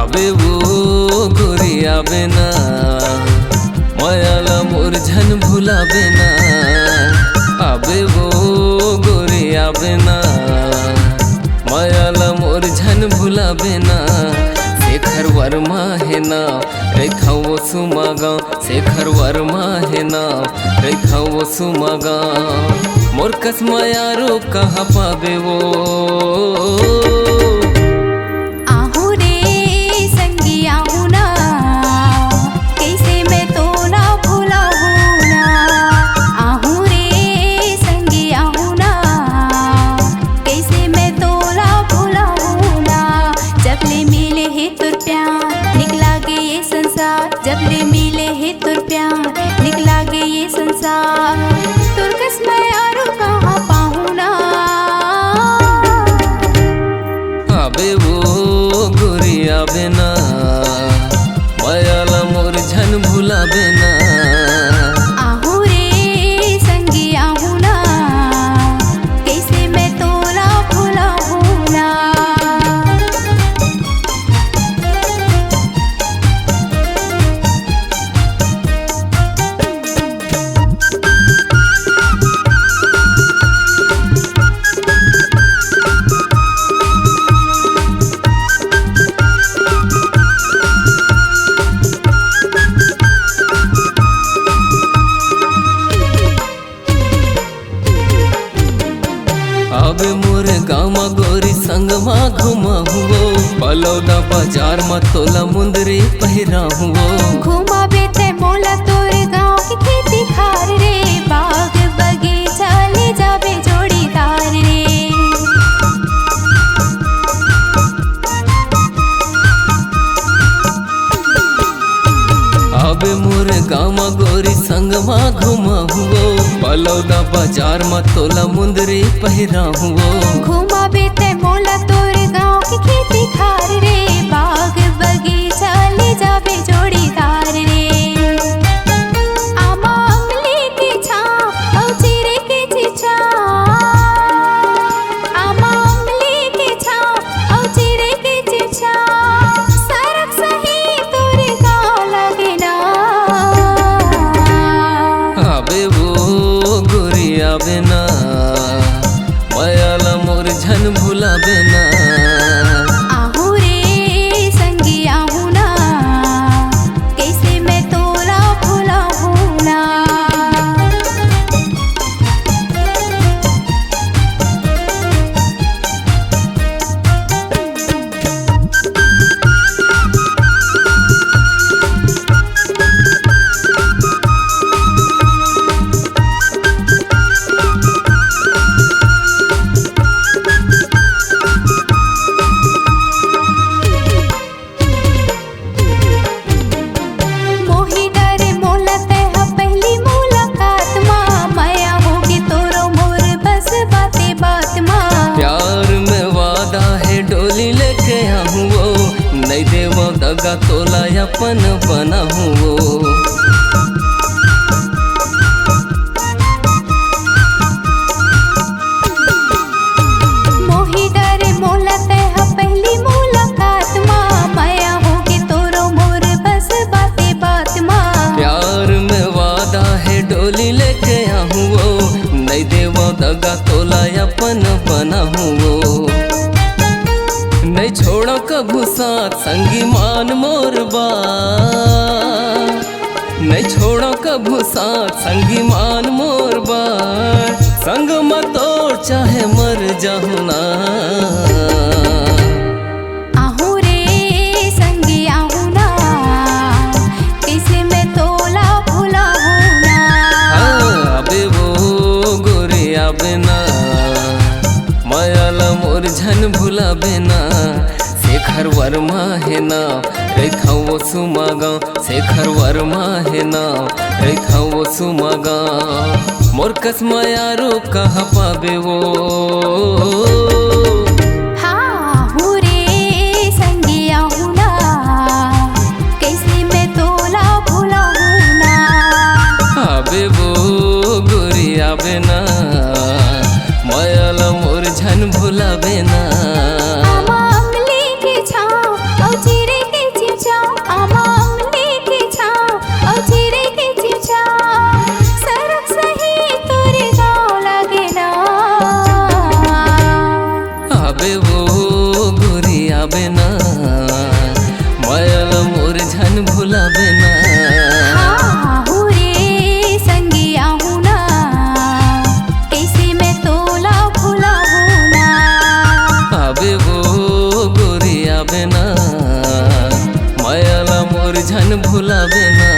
आबे वो गोरी आबे ना मायाला मोर झन भुलाबे ना। आबे वो गोरी आबे ना मायाला मोर झन भुलाबे ना। शेखर वर्मा है ना रेखा वो सुमागा, शेखर वर्मा है ना रेखा वो सुमागा। मोर कस मायारो कहाँ पाबे वो। जब ले मिले है तुर प्यार निकला गे ये संसार। तुर कस मैं यारो कहाँ पाऊँ ना। आबे वो गोरी आबे ना मायाला मोर झन भुलाबे ना। आहू रे संगी आहू ना कैसे मैं तोला भुलाऊँ ना। आबे मोर गामा गोरी संगमा घुमा हुओ। बलौदा बाजार में तोला मुंदरी पहिरा हुओ। घुमा बेते मोला तोर गाँव की खेती खार रे। बाग बगीचा ले जाबे जोड़ीदार रे। आबे मोर गामा गोरी संगमा घुमा हुओ। बलौदा बाजार में तोला मुंदरी पहिरा हुओ। घुमा बेते मोला तोर गाँव की खेती खार रे। बाग बगीचा ले जाबे जोड़ीदार रे। आमा अमली की छाँव औ चिरे की चिचा। आमा अमली की छाँव औ चिरे की चिचा। सरक सही तोर गाँव लागे ना। आबे वो गोरी आबे ना मायाला मोर झन भुलाबे ना। आहू रे संगी आहू ना कैसे मैं तोला भुलाऊँ ना। मोही डरे मोला तेहा पहली मुलाकात माँ। माया होगी तोरो मोर बस बाते बात माँ। प्यार में वादा है डोली लेके आऊँ। नहीं देवो दगा तोला अपन बना हुओ। मोही डरे मोला तेहा पहली मुलाकात माँ। माया होगी तोरो मोर बस बाते बात माँ। प्यार में वादा है डोली लेके आऊँ। नहीं देवो दगा तोला अपन बना हुओ। नहीं छोड़ो कभू साथ संगी मान मोर बात। नहीं छोड़ो कभू साथ संगी मान मोर बात। संग मत तोड़ चाहे मर जाऊँ ना। आहू रे संगी आहू ना कैसे मैं तोला भुलाऊँ ना। आबे वो गोरी आबे ना मायाला मोर झन भुलाबे ना। शेखर वर्मा है नाम रैथा वो सुमागा शेखर वर्मा है नाम रैथा वो सुमागा मोर कसमा यारो कहाँ पाबे वो हाँ हूँ रे संगिया हूँ ना कैसे मैं तोला भूला हूँ ना आबे वो गोरी आबे ना मायाला मोर झन भुलाबे ना आमा अमली के छाँव और जीरे के चिमचाव आमा अमली के छाँव और जीरे के चिमचाव सरक सही तोरे गाँव लागे ना आबे वो गोरी आबे ना मायाला मोर झन भुलाबे ना हाँ हूँ रे संगिया हूँ ना कैसे मैं तोला भूला हूँ ना आबे वो गोरी आबे ना मायाला मोर झन भुलाबे ना